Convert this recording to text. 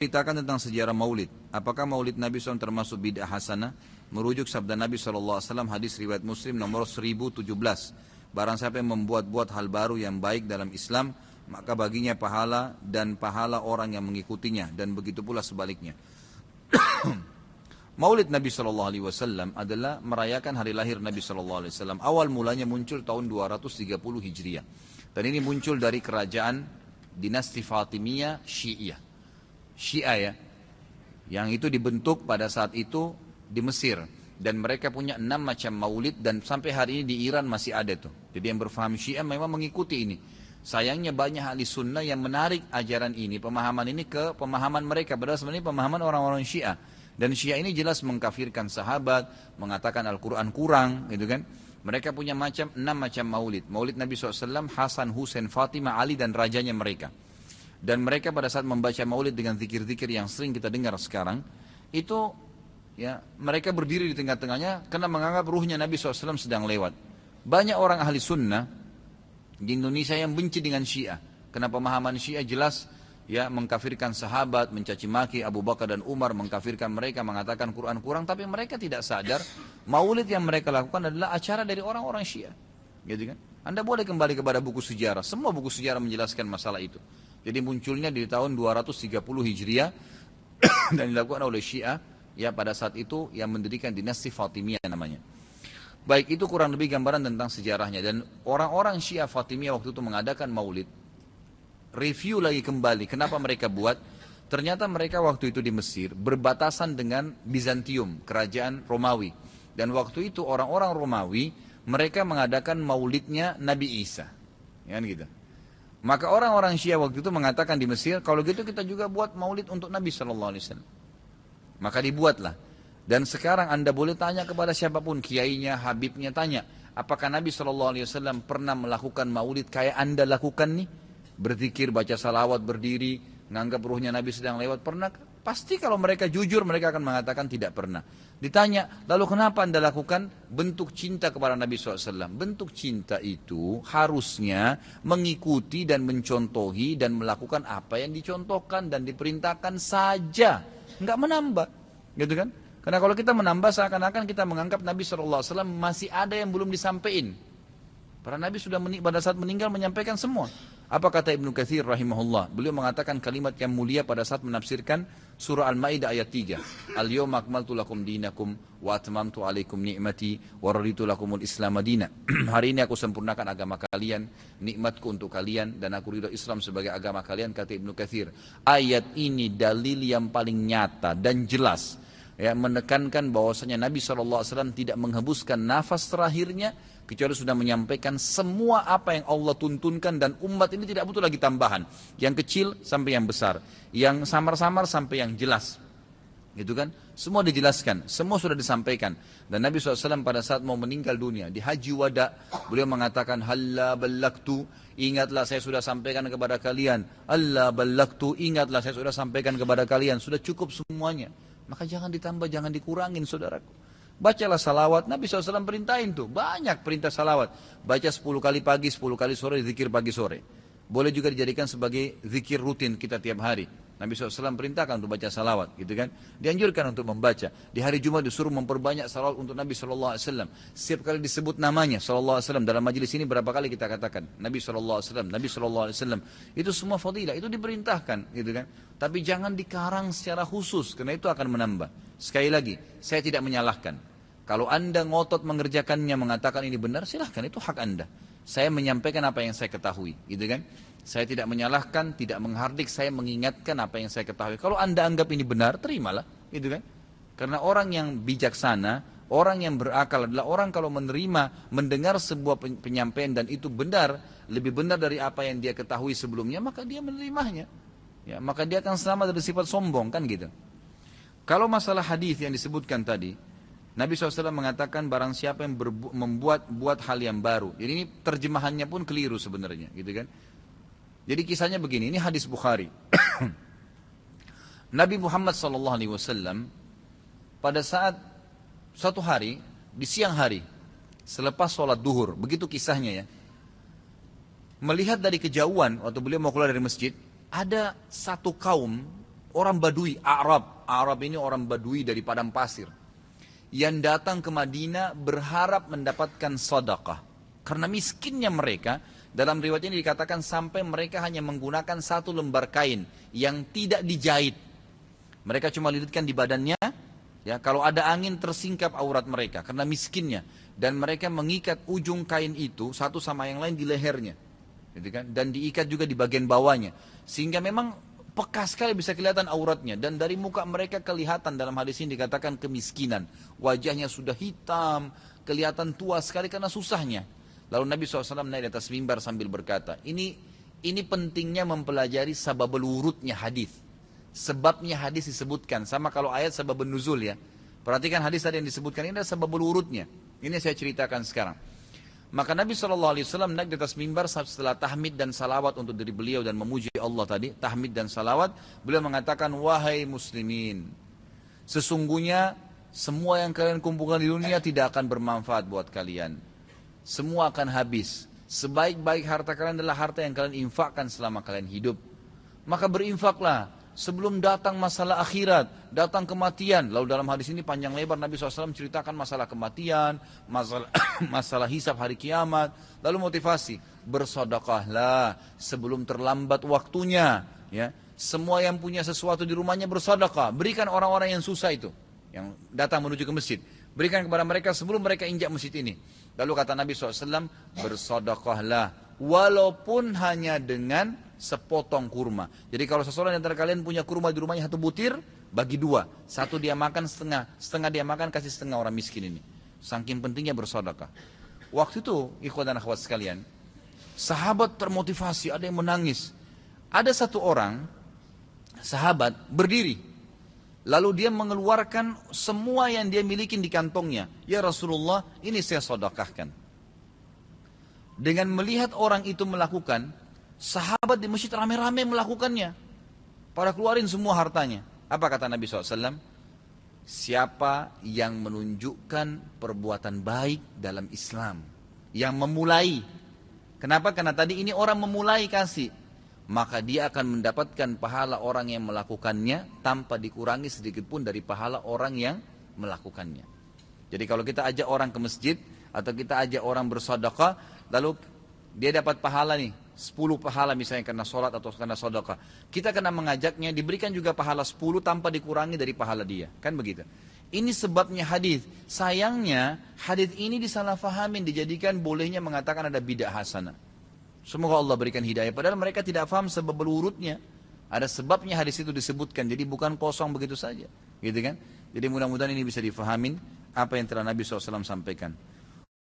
Ceritakan tentang sejarah maulid. Apakah maulid Nabi SAW termasuk bid'ah hasanah? Merujuk sabda Nabi SAW, hadis riwayat Muslim nomor 1017. Barang siapa yang membuat-buat hal baru yang baik dalam Islam, maka baginya pahala dan pahala orang yang mengikutinya, dan begitu pula sebaliknya. Maulid Nabi SAW adalah merayakan hari lahir Nabi SAW. Awal mulanya muncul tahun 230 Hijriah. Dan ini muncul dari kerajaan dinasti Fatimiyah Syiah ya, yang itu dibentuk pada saat itu di Mesir, dan mereka punya 6 macam maulid, dan sampai hari ini di Iran masih ada tuh. Jadi yang berfaham Syiah memang mengikuti ini. Sayangnya banyak ahli sunnah yang menarik ajaran ini, pemahaman ini ke pemahaman mereka, padahal sebenarnya pemahaman orang-orang Syiah. Dan Syiah ini jelas mengkafirkan sahabat, mengatakan Al-Quran kurang, gitu kan. Mereka punya 6 macam maulid. Maulid Nabi SAW, Hasan, Husain, Fatimah, Ali, dan rajanya mereka. Dan mereka pada saat membaca maulid dengan zikir-zikir yang sering kita dengar sekarang, itu ya mereka berdiri di tengah-tengahnya karena menganggap ruhnya Nabi SAW sedang lewat. Banyak orang ahli sunnah di Indonesia yang benci dengan Syiah, karena pemahaman Syiah jelas ya mengkafirkan sahabat, mencaci maki Abu Bakar dan Umar, mengkafirkan mereka, mengatakan Quran kurang, tapi mereka tidak sadar maulid yang mereka lakukan adalah acara dari orang-orang Syiah. Gitu kan? Anda boleh kembali kepada buku sejarah, semua buku sejarah menjelaskan masalah itu. Jadi munculnya di tahun 230 Hijriah dan dilakukan oleh Syiah ya pada saat itu yang mendirikan dinasti Fatimiyah namanya. Baik, itu kurang lebih gambaran tentang sejarahnya. Dan orang-orang Syiah Fatimiyah waktu itu mengadakan maulid. Review lagi kembali kenapa mereka buat. Ternyata mereka waktu itu di Mesir berbatasan dengan Bizantium, kerajaan Romawi. Dan waktu itu orang-orang Romawi mereka mengadakan maulidnya Nabi Isa. Ya kan gitu. Maka orang-orang Syiah waktu itu mengatakan di Mesir, kalau gitu kita juga buat maulid untuk Nabi SAW. Maka dibuatlah. Dan sekarang Anda boleh tanya kepada siapapun, kiainya, habibnya, tanya, apakah Nabi SAW pernah melakukan maulid kayak Anda lakukan nih? Berzikir, baca salawat, berdiri, menganggap ruhnya Nabi sedang lewat, pernah? Pasti kalau mereka jujur, mereka akan mengatakan tidak pernah. Ditanya, lalu kenapa Anda lakukan? Bentuk cinta kepada Nabi SAW. Bentuk cinta itu harusnya mengikuti dan mencontohi dan melakukan apa yang dicontohkan dan diperintahkan saja. Enggak menambah. Gitu kan? Karena kalau kita menambah seakan-akan kita menganggap Nabi SAW masih ada yang belum disampaikan. Para Nabi sudah pada saat meninggal menyampaikan semua. Apa kata Ibnu Katsir rahimahullah? Beliau mengatakan kalimat yang mulia pada saat menafsirkan surah Al-Maidah ayat 3. Al-yawma akmaltu lakum dinakum wa atmamtu alaikum ni'mati wa raditu lakumul Islam madina. Hari ini aku sempurnakan agama kalian, nikmatku untuk kalian, dan aku ridho Islam sebagai agama kalian, kata Ibnu Katsir. Ayat ini dalil yang paling nyata dan jelas ya, menekankan bahwasanya Nabi SAW tidak menghembuskan nafas terakhirnya kecuali sudah menyampaikan semua apa yang Allah tuntunkan, dan umat ini tidak butuh lagi tambahan, yang kecil sampai yang besar, yang samar-samar sampai yang jelas, gitu kan? Semua dijelaskan, semua sudah disampaikan. Dan Nabi SAW pada saat mau meninggal dunia di Haji Wada, beliau mengatakan halla ballaktu, ingatlah saya sudah sampaikan kepada kalian. Alla ballaktu, ingatlah saya sudah sampaikan kepada kalian. Sudah cukup semuanya, maka jangan ditambah, jangan dikurangin saudaraku. Bacalah salawat, Nabi SAW perintahin tuh, banyak perintah salawat. Baca 10 kali pagi, 10 kali sore, zikir pagi sore. Boleh juga dijadikan sebagai zikir rutin kita tiap hari. Nabi SAW perintahkan untuk baca salawat, gitu kan. Dianjurkan untuk membaca. Di hari Jumat disuruh memperbanyak salawat untuk Nabi SAW. Setiap kali disebut namanya SAW, dalam majelis ini berapa kali kita katakan Nabi SAW, Nabi SAW. Itu semua fadilah, itu diperintahkan, gitu kan. Tapi jangan dikarang secara khusus, karena itu akan menambah. Sekali lagi, saya tidak menyalahkan. Kalau Anda ngotot mengerjakannya, mengatakan ini benar, silahkan, itu hak Anda. Saya menyampaikan apa yang saya ketahui, gitu kan. Saya tidak menyalahkan, tidak menghardik, saya mengingatkan apa yang saya ketahui. Kalau Anda anggap ini benar, terimalah, gitu kan. Karena orang yang bijaksana, orang yang berakal adalah orang kalau menerima, mendengar sebuah penyampaian dan itu benar, lebih benar dari apa yang dia ketahui sebelumnya, maka dia menerimanya. Ya, maka dia akan selamat dari sifat sombong, kan gitu. Kalau masalah hadis yang disebutkan tadi, Nabi SAW mengatakan barang siapa yang membuat hal yang baru. Jadi ini terjemahannya pun keliru sebenarnya, gitu kan. Jadi kisahnya begini, ini hadis Bukhari. Nabi Muhammad SAW pada saat suatu hari, di siang hari, selepas sholat duhur, begitu kisahnya ya, melihat dari kejauhan waktu beliau mau keluar dari masjid, ada satu kaum Orang Badui, Arab. Arab ini orang Badui dari padang pasir. Yang datang ke Madinah berharap mendapatkan sedekah. Karena miskinnya mereka, dalam riwayat ini dikatakan sampai mereka hanya menggunakan satu lembar kain yang tidak dijahit. Mereka cuma lilitkan di badannya, ya, kalau ada angin tersingkap aurat mereka karena miskinnya. Dan mereka mengikat ujung kain itu satu sama yang lain di lehernya. Gitu kan? Dan diikat juga di bagian bawahnya. Sehingga memang peka sekali bisa kelihatan auratnya. Dan dari muka mereka kelihatan dalam hadis ini dikatakan kemiskinan. Wajahnya sudah hitam, kelihatan tua sekali karena susahnya. Lalu Nabi SAW naik di atas mimbar sambil berkata, ini pentingnya mempelajari sababul wurudnya hadis. Sebabnya hadis disebutkan. Sama kalau ayat sababun nuzul ya. Perhatikan hadis tadi yang disebutkan, ini adalah sababul wurudnya. Ini saya ceritakan sekarang. Maka Nabi SAW naik di atas mimbar setelah tahmid dan salawat untuk diri beliau dan memuji Allah tadi, tahmid dan salawat, beliau mengatakan, wahai muslimin, sesungguhnya semua yang kalian kumpulkan di dunia tidak akan bermanfaat buat kalian. Semua akan habis. Sebaik-baik harta kalian adalah harta yang kalian infakkan selama kalian hidup. Maka berinfaklah sebelum datang masalah akhirat, datang kematian. Lalu dalam hadis ini panjang lebar Nabi SAW ceritakan masalah kematian, masalah hisab hari kiamat. Lalu motivasi, bersedekahlah sebelum terlambat waktunya. Ya, semua yang punya sesuatu di rumahnya bersedekah. Berikan orang-orang yang susah itu, yang datang menuju ke masjid. Berikan kepada mereka sebelum mereka injak masjid ini. Lalu kata Nabi SAW, bersedekahlah walaupun hanya dengan sepotong kurma. Jadi kalau seseorang di antara kalian punya kurma di rumahnya satu butir, bagi dua. Satu dia makan setengah, setengah dia makan, kasih setengah orang miskin ini. Saking pentingnya bersedekah. Waktu itu, ikhwan dan akhwat sekalian, sahabat termotivasi, ada yang menangis. Ada satu orang, sahabat berdiri. Lalu dia mengeluarkan semua yang dia miliki di kantongnya. Ya Rasulullah, ini saya sedekahkan. Dengan melihat orang itu melakukan, sahabat di masjid rame-rame melakukannya. Pada keluarin semua hartanya. Apa kata Nabi SAW? Siapa yang menunjukkan perbuatan baik dalam Islam, yang memulai. Kenapa? Karena tadi ini orang memulai kasih. Maka dia akan mendapatkan pahala orang yang melakukannya tanpa dikurangi sedikit pun dari pahala orang yang melakukannya. Jadi kalau kita ajak orang ke masjid atau kita ajak orang bersedekah, lalu dia dapat pahala nih, 10 pahala misalnya karena sholat atau karena sedekah. Kita kena mengajaknya, diberikan juga pahala 10 tanpa dikurangi dari pahala dia. Kan begitu. Ini sebabnya hadis. Sayangnya hadis ini disalahfahamin, dijadikan bolehnya mengatakan ada bid'ah hasanah. Semoga Allah berikan hidayah. Padahal mereka tidak paham sebab berurutnya. Ada sebabnya hadis itu disebutkan. Jadi bukan kosong begitu saja. Gitu kan? Jadi mudah-mudahan ini bisa difahamin apa yang telah Nabi SAW sampaikan.